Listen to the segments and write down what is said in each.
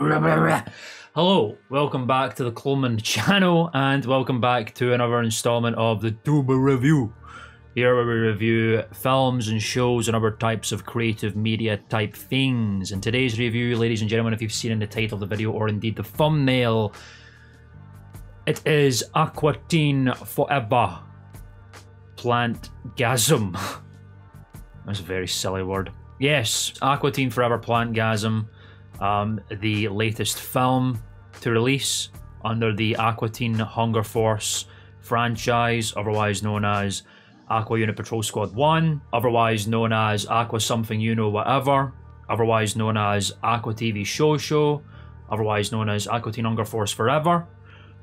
Hello, welcome back to the Coleman channel, and welcome back to another installment of the Tuber Review. Here where we review films and shows and other types of creative media type things. In today's review, ladies and gentlemen, if you've seen in the title of the video or indeed the thumbnail, it is Aqua Teen Forever. Plantgasm. That's a very silly word. Yes, Aqua Teen Forever Plantgasm. The latest film to release under the Aqua Teen Hunger Force franchise, otherwise known as Aqua Unit Patrol Squad 1, otherwise known as Aqua Something You Know Whatever, otherwise known as Aqua TV Show, otherwise known as Aqua Teen Hunger Force Forever,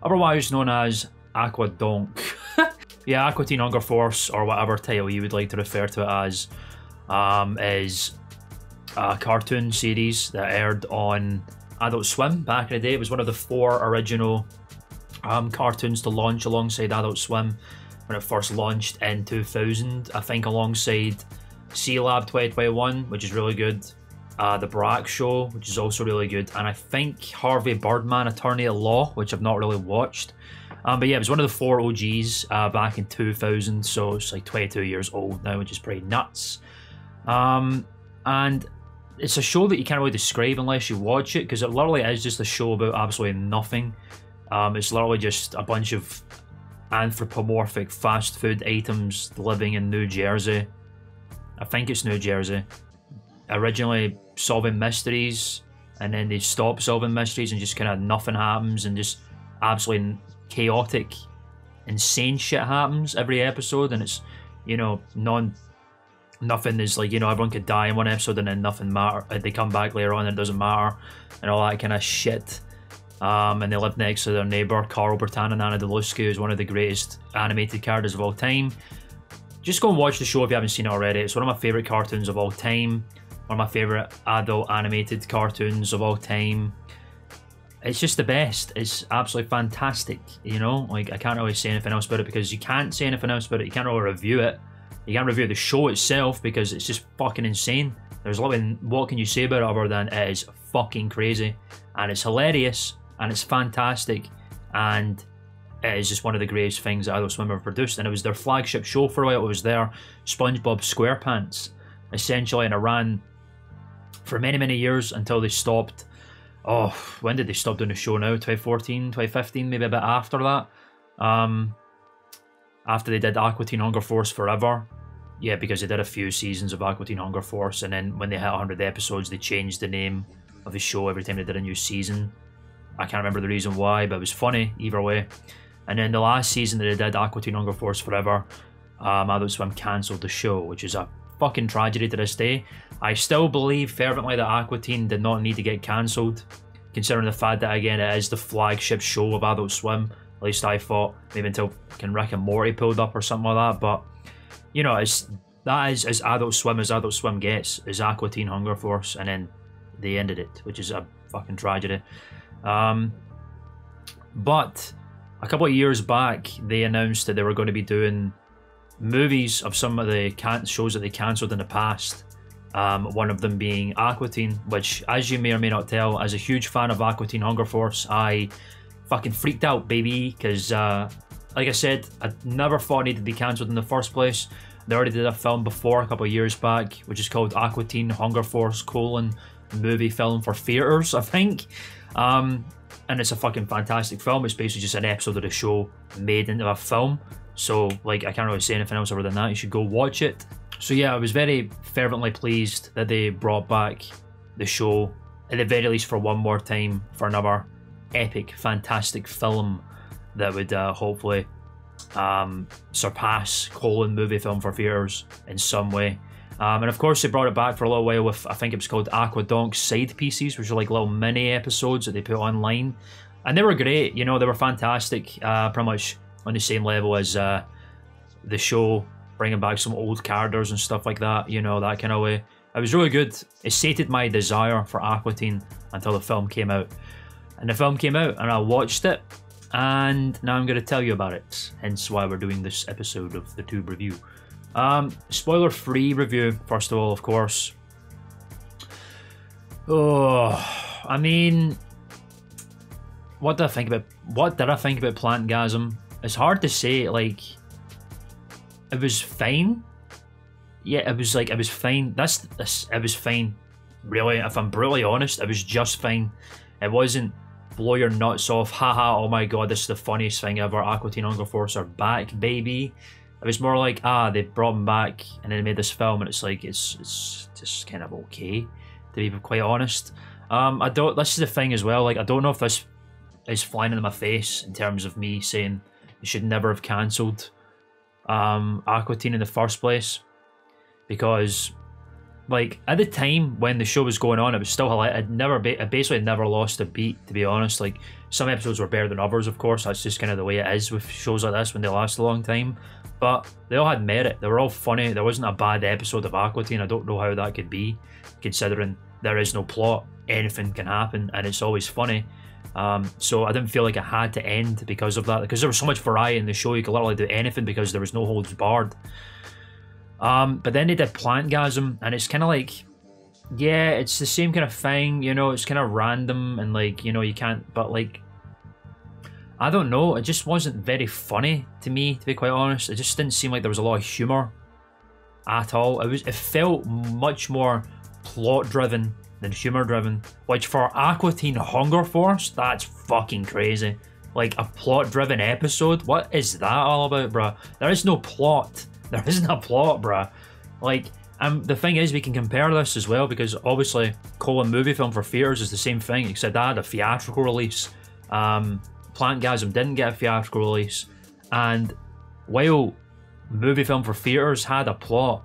otherwise known as Aqua Donk. Yeah, Aqua Teen Hunger Force, or whatever title you would like to refer to it as, is a cartoon series that aired on Adult Swim back in the day. It was one of the 4 original cartoons to launch alongside Adult Swim when it first launched in 2000, I think, alongside C-Lab 2021, which is really good, The Brack Show, which is also really good, and I think Harvey Birdman, Attorney at Law, which I've not really watched. But yeah, it was one of the 4 OGs back in 2000, so it's like 22 years old now, which is pretty nuts. And it's a show that you can't really describe unless you watch it, because it literally is just a show about absolutely nothing. It's literally just a bunch of anthropomorphic fast food items living in New Jersey. I think it's New Jersey. Originally solving mysteries, and then they stop solving mysteries and just kind of nothing happens, and just absolutely chaotic, insane shit happens every episode, and it's, you know, nothing is like, you know, everyone could die in one episode and then nothing matter. They come back later on and it doesn't matter, and all that kind of shit. And they live next to their neighbour, Carl Bertan and Anna Deluski, who's one of the greatest animated characters of all time. Just go and watch the show if you haven't seen it already. It's one of my favourite cartoons of all time. One of my favourite adult animated cartoons of all time. It's just the best. It's absolutely fantastic, you know? Like, I can't really say anything else about it, because you can't say anything else about it. You can't really review it. You can't review the show itself because it's just fucking insane. There's a lot of, what can you say about it other than it is fucking crazy, and it's hilarious, and it's fantastic, and it is just one of the greatest things that Adult Swim ever produced. And it was their flagship show for a while. It was their SpongeBob SquarePants, essentially, and it ran for many, many years until they stopped. Oh, when did they stop doing the show now? 2014, 2015, maybe a bit after that. After they did Aqua Teen Hunger Force Forever. Yeah, because they did a few seasons of Aqua Teen Hunger Force, and then when they hit 100 episodes, they changed the name of the show every time they did a new season. I can't remember the reason why, but it was funny either way. And then the last season that they did Aqua Teen Hunger Force Forever, Adult Swim cancelled the show, which is a fucking tragedy to this day. I still believe fervently that Aqua Teen did not need to get cancelled, considering the fact that, again, it is the flagship show of Adult Swim. At least I thought, maybe until Rick and Morty pulled up or something like that. But, you know, that is as Adult Swim gets, is Aqua Teen Hunger Force, and then they ended it, which is a fucking tragedy. But a couple of years back, they announced that they were going to be doing movies of some of the shows that they cancelled in the past. One of them being Aqua Teen, which, as you may or may not tell, as a huge fan of Aqua Teen Hunger Force, I fucking freaked out, baby, because like I said, I never thought it needed to be cancelled in the first place. They already did a film before a couple of years back, which is called Aqua Teen Hunger Force : movie film for theaters, I think. And it's a fucking fantastic film. It's basically just an episode of the show made into a film. So, like, I can't really say anything else other than that. You should go watch it. So yeah, I was very fervently pleased that they brought back the show, at the very least for one more time, for another epic, fantastic film that would hopefully surpass movie film for theaters in some way. And of course, they brought it back for a little while with, I think it was called Aqua Donk Side Pieces, which are like little mini episodes that they put online. And they were great, you know, they were fantastic, pretty much on the same level as the show, bringing back some old characters and stuff like that, you know, that kind of way. It was really good. It sated my desire for Aqua Teen until the film came out. And the film came out, and I watched it, and now I'm going to tell you about it, hence why we're doing this episode of the Tube Review. Spoiler-free review, first of all, of course. Oh, I mean, what did I think about Plantgasm? It's hard to say. Like, it was fine. Yeah, it was fine. It was fine. Really, if I'm brutally honest, it was just fine. It wasn't blow your nuts off, haha, oh my god, this is the funniest thing ever, Aqua Teen Hunger Force are back, baby. It was more like, they brought them back and then they made this film, and it's like, it's just kind of okay, to be quite honest. This is the thing as well, like, I don't know if this is flying in my face in terms of me saying they should never have cancelled Aqua Teen in the first place, because, like, at the time when the show was going on, it was still hilarious. It basically never lost a beat, to be honest. Like, some episodes were better than others, of course. That's just kind of the way it is with shows like this when they last a long time. But they all had merit. They were all funny. There wasn't a bad episode of Aqua Teen. I don't know how that could be, considering there is no plot. Anything can happen, and it's always funny. So I didn't feel like it had to end because of that. Because there was so much variety in the show, you could literally do anything because there was no holds barred. But then they did Plantgasm, and it's kind of like, yeah, it's the same kind of thing, you know, it's kind of random, and like, you know, you can't, but like, I don't know, it just wasn't very funny to me, to be quite honest. It just didn't seem like there was a lot of humour at all. It felt much more plot driven than humour driven, which for Aqua Teen Hunger Force, that's fucking crazy. Like, a plot driven episode, what is that all about, bruh? There is no plot. There isn't a plot, bruh. Like, the thing is, we can compare this as well, because obviously Movie Film for Theatres is the same thing, except that had a theatrical release. Plantgasm didn't get a theatrical release, and while Movie Film for Theatres had a plot,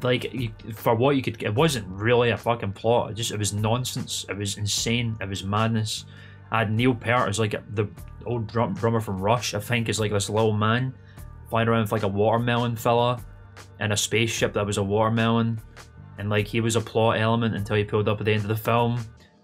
like, it wasn't really a fucking plot. It was nonsense. It was insane. It was madness. I had Neil Peart as like the old drummer from Rush, I think, is like this little man flying around with like a watermelon fella in a spaceship that was a watermelon, and like he was a plot element until he pulled up at the end of the film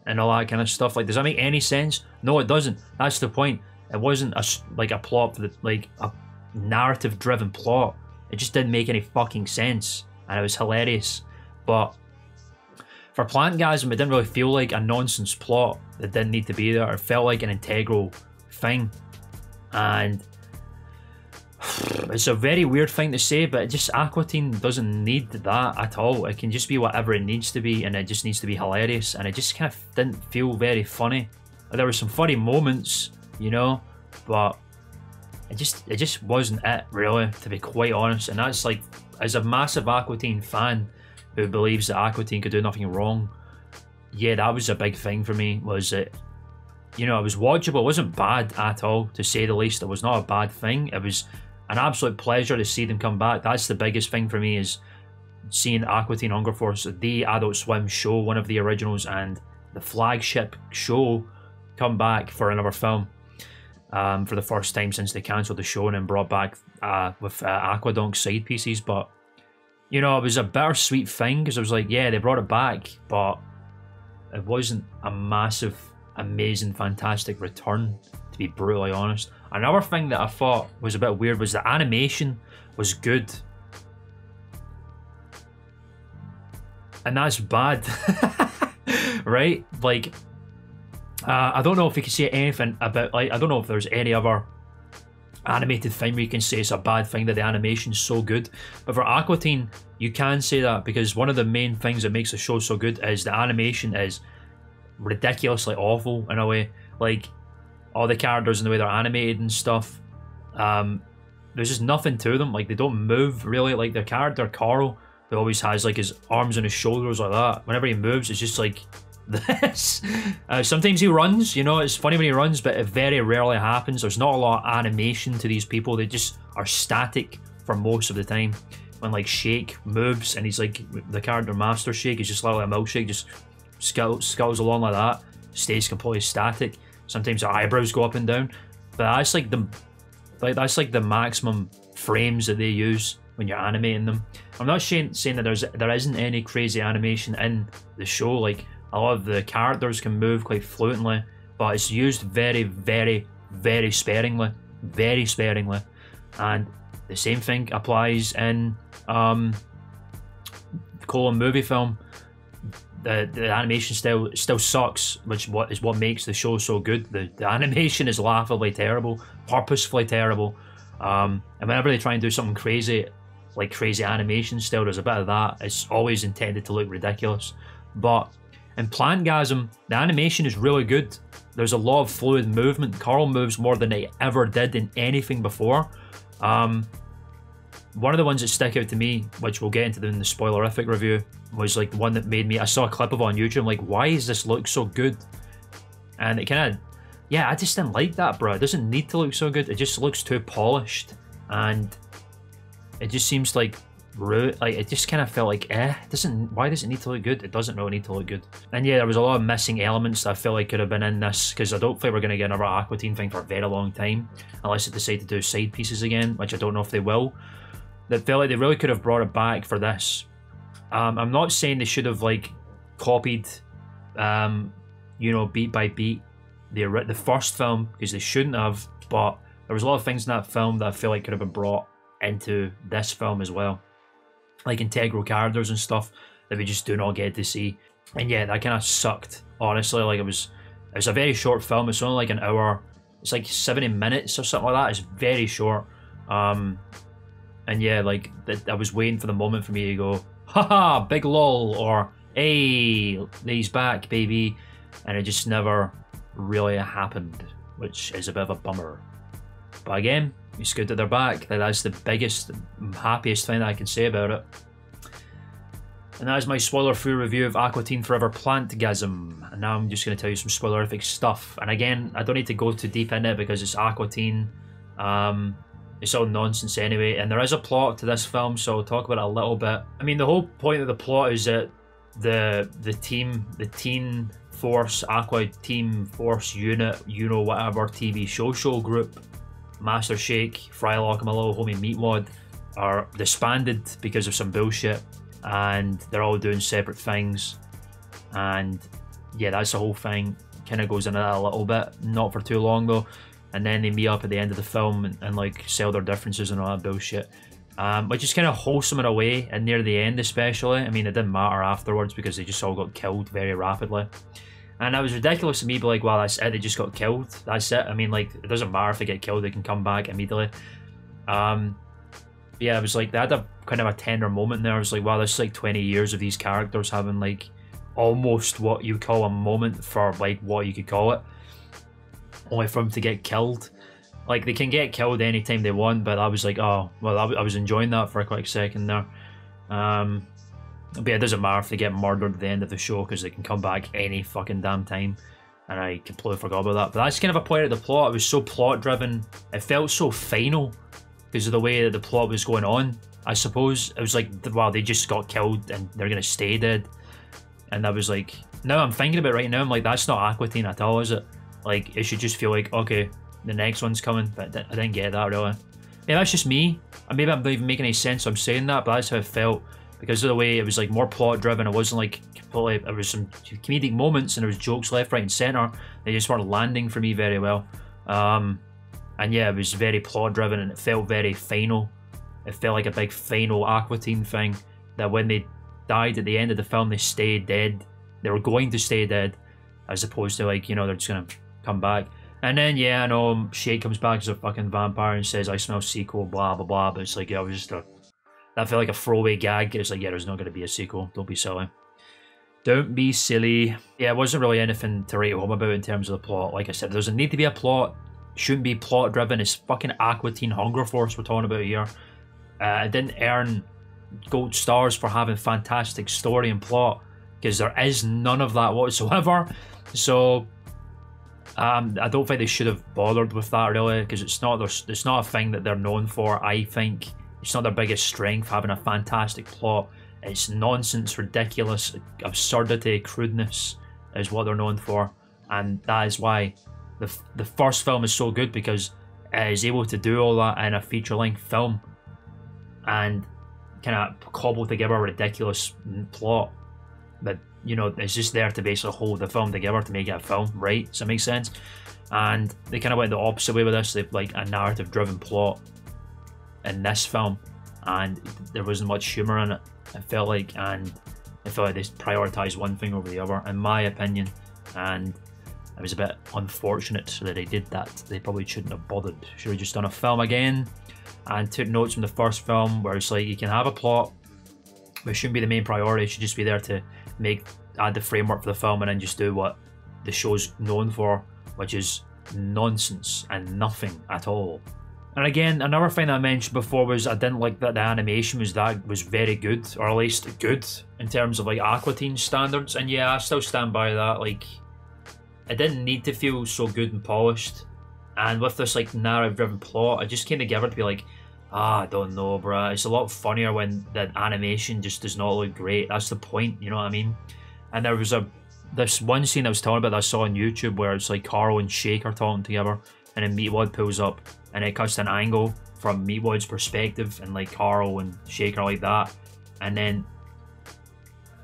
and all that kind of stuff. Like, does that make any sense? No, it doesn't. That's the point. It wasn't a plot for the, like, a narrative driven plot. It just didn't make any fucking sense, and it was hilarious. But for Plantgasm, it didn't really feel like a nonsense plot that didn't need to be there. It felt like an integral thing, and it's a very weird thing to say, but Aqua Teen doesn't need that at all. It can just be whatever it needs to be, and it just needs to be hilarious, and it just kind of didn't feel very funny. There were some funny moments, you know, but it just wasn't it, really, to be quite honest. And that's like, as a massive Aqua Teen fan who believes that Aqua Teen could do nothing wrong, yeah, that was a big thing for me, was that, you know, it was watchable. It wasn't bad at all, to say the least. It was not a bad thing. It was an absolute pleasure to see them come back. That's the biggest thing for me, is seeing Aqua Teen Hunger Force, the Adult Swim show, one of the originals, and the flagship show, come back for another film for the first time since they cancelled the show and then brought back with Aquadonk's side pieces. But, you know, it was a bittersweet thing, because I was like, yeah, they brought it back, but it wasn't a massive, amazing, fantastic return, to be brutally honest. Another thing that I thought was a bit weird was the animation was good. And that's bad. Right? Like, I don't know if you can say anything about, like, I don't know if there's any other animated thing where you can say it's a bad thing that the animation's so good. But for Aqua Teen, you can say that, because one of the main things that makes the show so good is the animation is ridiculously awful in a way. Like, all the characters and the way they're animated and stuff, there's just nothing to them. Like, they don't move really. Like, their character Carl, who always has like his arms on his shoulders like that, whenever he moves, it's just like this. Sometimes he runs, you know, it's funny when he runs, but it very rarely happens. There's not a lot of animation to these people. They just are static for most of the time. When like Shake moves, and he's like, the character Master Shake is just like a milkshake, just scuttles along like that, stays completely static. Sometimes the eyebrows go up and down, but that's like the maximum frames that they use when you're animating them. I'm not saying that there isn't any crazy animation in the show. Like, a lot of the characters can move quite fluently, but it's used very, very, very sparingly, and the same thing applies in Movie Film. the animation style still sucks, which is what makes the show so good. The animation is laughably terrible, purposefully terrible. And whenever they try and do something crazy, like crazy animation style, there's a bit of that. It's always intended to look ridiculous. But in Plantgasm, the animation is really good. There's a lot of fluid movement. Carl moves more than he ever did in anything before. One of the ones that stick out to me, which we'll get into in the spoilerific review, was like the one that made me, I saw a clip of it on YouTube, I'm like, why does this look so good? And it kind of, yeah, I just didn't like that, bro. It doesn't need to look so good. It just looks too polished. And it just seems like rude. Like, it just kind of felt like, why does it need to look good? It doesn't really need to look good. And yeah, there was a lot of missing elements that I feel like could have been in this, because I don't think we're going to get another Aqua Teen thing for a very long time, unless they decide to do side pieces again, which I don't know if they will. That felt like they really could have brought it back for this. I'm not saying they should have like copied, you know, beat by beat the first film, because they shouldn't have. But there was a lot of things in that film that I feel like could have been brought into this film as well, like integral characters and stuff that we just do not get to see. And yeah, that kind of sucked, honestly. Like, it was a very short film. It's only like an hour. It's like 70 minutes or something like that. It's very short. And yeah, like, I was waiting for the moment for me to go, haha, big lol, or hey, he's back, baby. And it just never really happened, which is a bit of a bummer. But again, it's good that they're back. That's the biggest, happiest thing that I can say about it. And that is my spoiler-free review of Aqua Teen Forever Plantgasm. And now I'm just going to tell you some spoilerific stuff. And again, I don't need to go too deep in it because it's Aqua Teen. It's all nonsense anyway, and there is a plot to this film, so I'll talk about it a little bit. I mean, the whole point of the plot is that the Teen Force, Aqua Teen Force unit, you know, whatever TV show group, Master Shake, Frylock, and my little homie Meatwad are disbanded because of some bullshit, and they're all doing separate things. And yeah, that's the whole thing. Kind of goes into that a little bit, not for too long though. And then they meet up at the end of the film and like sell their differences and all that bullshit. Which is kind of wholesome in a way, and near the end especially. I mean, it didn't matter afterwards because they just all got killed very rapidly. And that was ridiculous to me, but like, well, that's it, they just got killed. That's it. I mean, like, it doesn't matter if they get killed, they can come back immediately. Yeah, it was like, they had a kind of a tender moment there. I was like, wow, this is like 20 years of these characters having like almost what you call a moment for like what you could call it. Only for them to get killed. Like, they can get killed anytime they want, but I was like, oh, well, I was enjoying that for a quick second there. But yeah, it doesn't matter if they get murdered at the end of the show because they can come back any fucking damn time. And I completely forgot about that. But that's kind of a point of the plot. It was so plot driven. It felt so final because of the way that the plot was going on. I suppose it was like, wow, they just got killed and they're going to stay dead. And I was like, now I'm thinking about it right now, I'm like, that's not Aqua Teen at all, is it? Like, it should just feel like, okay, the next one's coming, but I didn't get that really. Yeah, that's just me. Maybe I'm not even making any sense so I'm saying that, but that's how it felt. Because of the way it was like more plot driven, it wasn't like completely, there was some comedic moments and there was jokes left, right and centre. They just weren't landing for me very well. And yeah, it was very plot driven and it felt very final. It felt like a big final Aqua Teen thing, that when they died at the end of the film, they stayed dead. They were going to stay dead, as opposed to like, you know, they're just gonna come back. And then yeah, I know Shake comes back as a fucking vampire and says, I smell sequel, blah blah blah, but it's like, yeah, it was just that felt like a throwaway gag. It's like, yeah, there's not going to be a sequel, don't be silly. Don't be silly. Yeah, it wasn't really anything to write home about in terms of the plot. Like I said, there doesn't need to be a plot, shouldn't be plot driven. It's fucking Aqua Teen Hunger Force we're talking about here. It didn't earn gold stars for having fantastic story and plot, because there is none of that whatsoever. So I don't think they should have bothered with that really, because it's not a thing that they're known for. I think it's not their biggest strength, having a fantastic plot. It's nonsense, ridiculous, absurdity, crudeness is what they're known for, and that is why the first film is so good, because it is able to do all that in a feature-length film and kind of cobble together a ridiculous plot that, you know, it's just there to basically hold the film together to make it a film, right? Does that make sense? And they kind of went the opposite way with this. They like a narrative-driven plot in this film, and there wasn't much humor in it, I felt like, and I felt like they prioritised one thing over the other, in my opinion, and it was a bit unfortunate that they did that. They probably shouldn't have bothered. Should have just done a film again and took notes from the first film, where it's like you can have a plot, but it shouldn't be the main priority. It should just be there to add the framework for the film, and then just do what the show's known for, which is nonsense and nothing at all. And again, another thing I mentioned before was I didn't like that the animation was very good, or at least good in terms of like Aqua Teen standards. And yeah, I still stand by that. Like, it didn't need to feel so good and polished. And with this like narrative-driven plot, I just came together to be like, I don't know, bruh. It's a lot funnier when the animation just does not look great. That's the point, you know what I mean? And there was this one scene I was talking about that I saw on YouTube where it's like Carl and Shake are talking together, and then Meatwad pulls up, and it cuts to an angle from Meatwad's perspective, and like Carl and Shake are like that, and then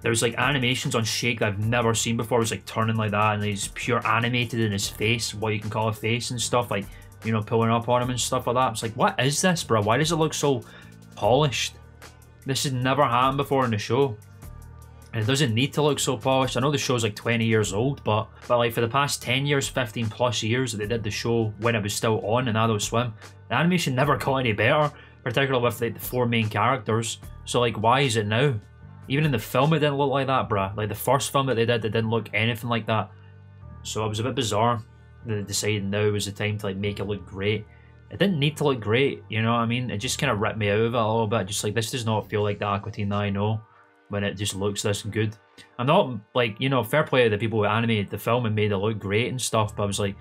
there's like animations on Shake that I've never seen before. It was like turning like that, and he's pure animated in his face, what you can call a face and stuff, like, you know, pulling up on him and stuff like that. It's like, what is this, bro? Why does it look so polished? This has never happened before in the show. And it doesn't need to look so polished. I know the show's like 20 years old, but like for the past 10 years, 15 plus years that they did the show when it was still on in Adult Swim, the animation never got any better, particularly with like the 4 main characters. So like, why is it now? Even in the film, it didn't look like that, bruh. Like the first film that they did, it didn't look anything like that. So it was a bit bizarre that they decided now was the time to like make it look great. It didn't need to look great, you know what I mean? It just kind of ripped me out of it a little bit. Just like, this does not feel like the Aqua Teen that I know when it just looks this good. I'm not like, you know, fair play to the people who animated the film and made it look great and stuff, but I was like,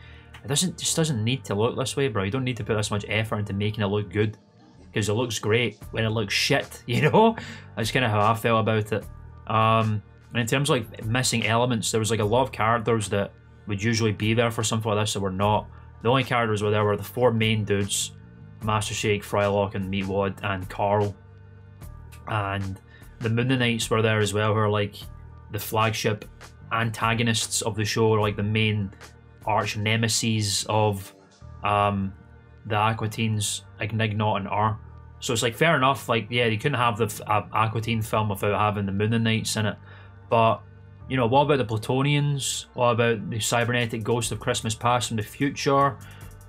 just doesn't need to look this way, bro. You don't need to put this much effort into making it look good, because it looks great when it looks shit, you know? That's kind of how I felt about it. And in terms of like missing elements, there was like a lot of characters that would usually be there for something like this that were not. The only characters were there were the 4 main dudes, Master Shake, Frylock, and Meatwad, and Carl. And the Moonanites were there as well, who are like the flagship antagonists of the show, or like the main arch nemesis of the Aqua Teens, like Ignot and R. So it's like, fair enough, like, yeah, you couldn't have the Aqua Teen film without having the Moonanites in it. But, you know, what about the Plutonians? What about the cybernetic ghost of Christmas Past from the future?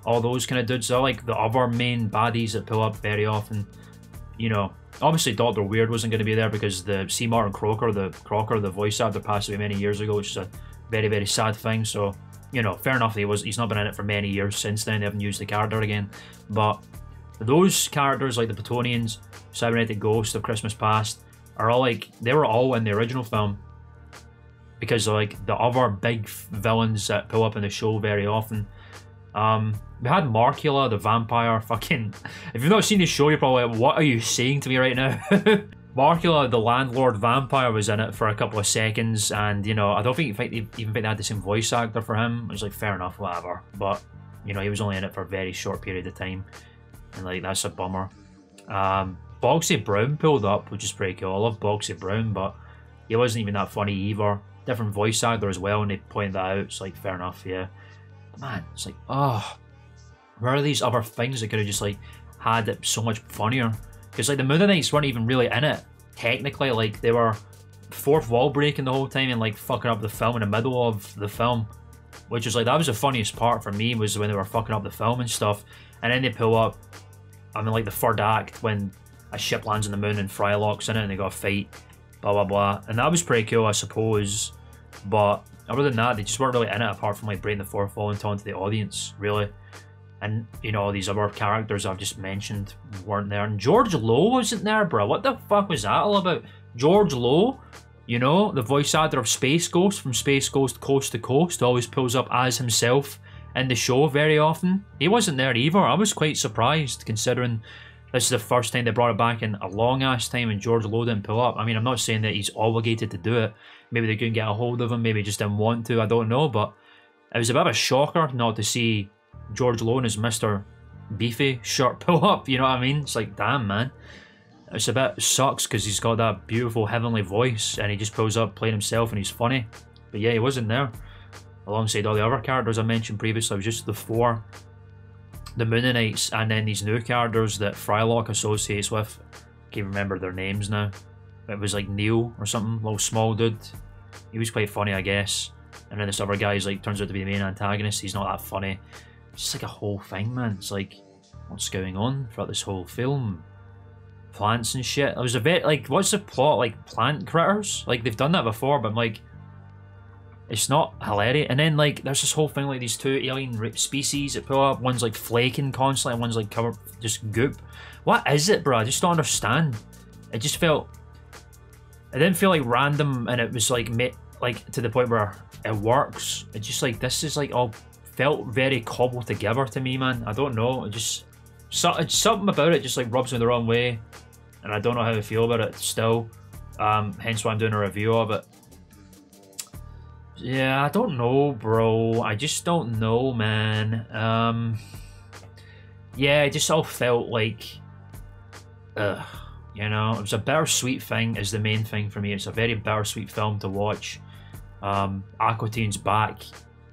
All those kind of dudes. They're like the other main baddies that pull up very often. You know, obviously Dr. Weird wasn't going to be there because the C. Martin Croker, the voice actor, passed away many years ago, which is a very, very sad thing. So, you know, fair enough, he's not been in it for many years since then. They haven't used the character again. But those characters, like the Plutonians, Cybernetic Ghost of Christmas Past, are all like, they were all in the original film, because like the other big villains that pull up in the show very often. We had Markula, the vampire, fucking... If you've not seen the show, you're probably like, what are you saying to me right now? Markula, the landlord vampire, was in it for a couple of seconds, and, you know, I don't think they had the same voice actor for him. It was like, fair enough, whatever. But, you know, he was only in it for a very short period of time, and, like, that's a bummer. Boxy Brown pulled up, which is pretty cool. I love Boxy Brown, but he wasn't even that funny either. Different voice actor as well, and they pointed that out. It's like, fair enough, yeah. But man, it's like, oh, where are these other things that could have just like had it so much funnier? Because like the Moonanites weren't even really in it technically. Like, they were fourth wall breaking the whole time and like fucking up the film in the middle of the film, which is like, that was the funniest part for me, was when they were fucking up the film and stuff. And then they pull up, I mean, like the third act, when a ship lands on the moon and Frylock's in it and they got a fight, blah blah blah, and that was pretty cool, I suppose. But other than that, they just weren't really in it, apart from like breaking the fourth wall and talking to the audience, really. And, you know, these other characters I've just mentioned weren't there. And George Lowe wasn't there, bro. What the fuck was that all about? George Lowe, you know, the voice actor of Space Ghost from Space Ghost Coast to Coast, always pulls up as himself in the show very often. He wasn't there either. I was quite surprised, considering this is the first time they brought it back in a long-ass time and George Lowe didn't pull up. I mean, I'm not saying that he's obligated to do it. Maybe they couldn't get a hold of him. Maybe he just didn't want to. I don't know. But it was a bit of a shocker not to see George Lowe in his Mr. Beefy shirt pull up. You know what I mean? It's like, damn, man. It's a bit sucks because he's got that beautiful heavenly voice and he just pulls up playing himself and he's funny. But yeah, he wasn't there. Alongside all the other characters I mentioned previously, it was just the 4. The Moonanites, and then these new characters that Frylock associates with. Can't remember their names now. It was like Neil or something, little small dude. He was quite funny, I guess. And then this other guy's like turns out to be the main antagonist. He's not that funny. It's just like a whole thing, man. It's like, what's going on throughout this whole film? Plants and shit. It was a bit like, what's the plot? Like plant critters? Like they've done that before, but I'm like, it's not hilarious. And then like, there's this whole thing like these two alien species that pull up. One's like flaking constantly, and one's like covered just goop. What is it, bro? I just don't understand. It just felt. It didn't feel like random, and it was like to the point where it works. It just like this is like all felt very cobbled together to me, man. I don't know. It just something about it just like rubs me the wrong way, and I don't know how to feel about it still. Hence why I'm doing a review of it. Yeah, I don't know, bro. I just don't know, man. Yeah, it just all felt like, you know, it was a bittersweet thing is the main thing for me. It's a very bittersweet film to watch. Aqua Teen's back,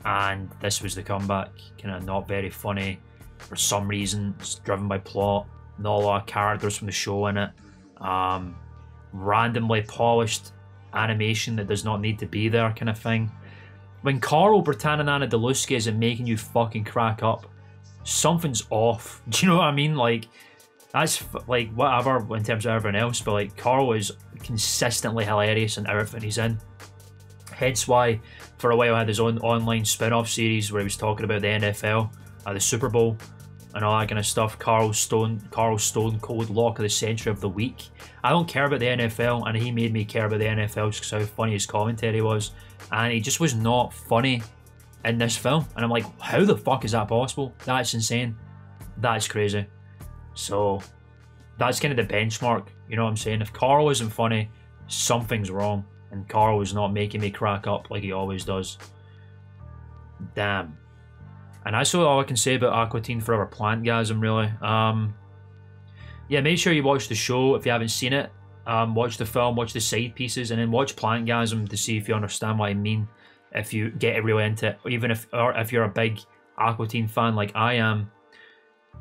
and this was the comeback. Kind of not very funny for some reason. It's driven by plot. Not a lot of characters from the show in it. Randomly polished animation that does not need to be there, kind of thing. When Carl, Bertan, and Anna Deluski isn't making you fucking crack up, something's off. Do you know what I mean? Like, that's like whatever in terms of everyone else, but like Carl is consistently hilarious in everything he's in. Hence why for a while I had his own online spin-off series where he was talking about the NFL, the Super Bowl, and all that kind of stuff. Carl's Stone Cold Lock of the Century of the Week. I don't care about the NFL, and he made me care about the NFL just because how funny his commentary was, and he just was not funny in this film. And I'm like, how the fuck is that possible? That's insane. That's crazy. So that's kind of the benchmark, you know what I'm saying? If Carl isn't funny, something's wrong, and Carl is not making me crack up like he always does. Damn. And that's all I can say about Aqua Teen Forever Plantgasm, really. Yeah, make sure you watch the show if you haven't seen it. Watch the film, watch the side pieces, and then watch Plantgasm to see if you understand what I mean. If you get really into it, even if you're a big Aqua Teen fan like I am,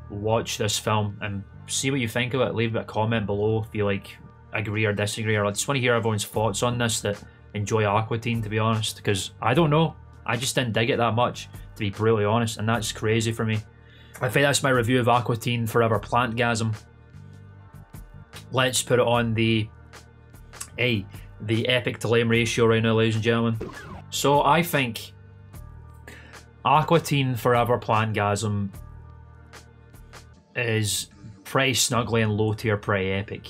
watch this film and see what you think of it. Leave a comment below if you like agree or disagree, or I just want to hear everyone's thoughts on this that enjoy Aqua Teen, to be honest, because I don't know. I just didn't dig it that much, to be brutally honest, and that's crazy for me. I think that's my review of Aqua Teen Forever Plantgasm. Let's put it on the epic to lame ratio right now, ladies and gentlemen. So I think Aqua Teen Forever Plantgasm is pretty snuggly and low tier, pretty epic.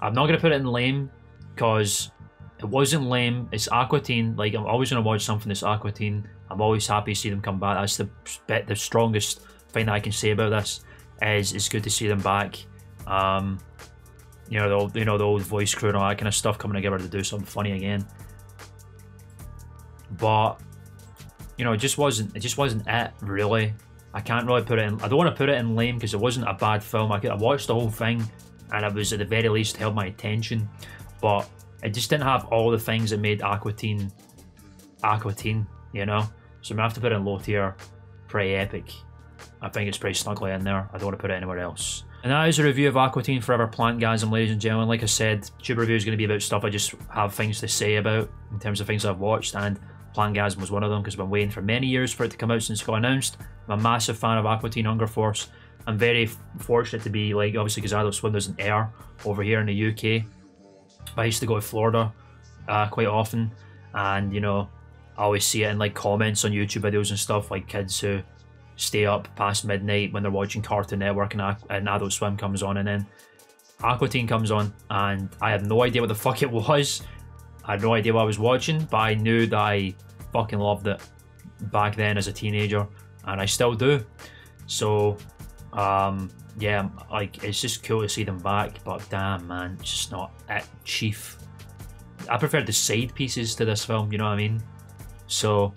I'm not going to put it in lame because it wasn't lame. It's Aqua Teen. Like, I'm always going to watch something that's Aqua Teen. I'm always happy to see them come back. That's the strongest thing that I can say about this. Is it's good to see them back. You know, the old voice crew and all that kind of stuff coming together to do something funny again. But you know, it just wasn't it really. I can't really put it in. I don't want to put it in lame because it wasn't a bad film. I watched the whole thing, and it was at the very least held my attention. But it just didn't have all the things that made Aqua Teen, you know. So I'm gonna have to put it in low tier, pretty epic. I think it's pretty snugly in there. I don't want to put it anywhere else. And that is a review of Aqua Teen Forever Plantgasm, ladies and gentlemen. Like I said, tube review is going to be about stuff I just have things to say about in terms of things I've watched, and Plantgasm was one of them because I've been waiting for many years for it to come out since it got announced. I'm a massive fan of Aqua Teen Hunger Force. I'm very fortunate to be, like, obviously because Adult Swim doesn't air over here in the UK. I used to go to Florida quite often, and you know, I always see it in like comments on YouTube videos and stuff, like kids who stay up past midnight when they're watching Cartoon Network and Adult Swim comes on, and then Aqua Teen comes on, and I had no idea what the fuck it was. I had no idea what I was watching, but I knew that I fucking loved it back then as a teenager, and I still do. So yeah, like, it's just cool to see them back, but damn, man, it's just not it, chief. I preferred the side pieces to this film, you know what I mean? So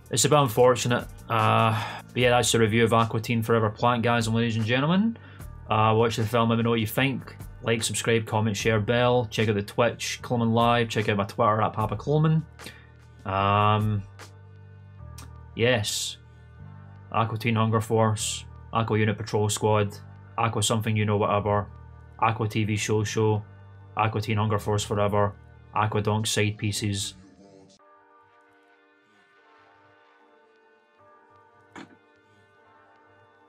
it's a bit unfortunate. But yeah, that's the review of Aqua Teen Forever Plantgasm, ladies and gentlemen. Watch the film, let me know what you think. Like, subscribe, comment, share, bell. Check out the Twitch, Coleman Live. Check out my Twitter at Papa Coleman. Yes. Aqua Teen Hunger Force, Aqua Unit Patrol Squad, Aqua something, you know, whatever. Aqua TV Show, Aqua Teen Hunger Force Forever, Aqua Donk side pieces.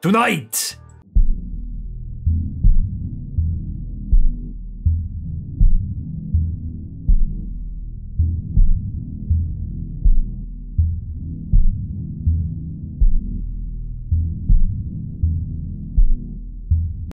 Tonight,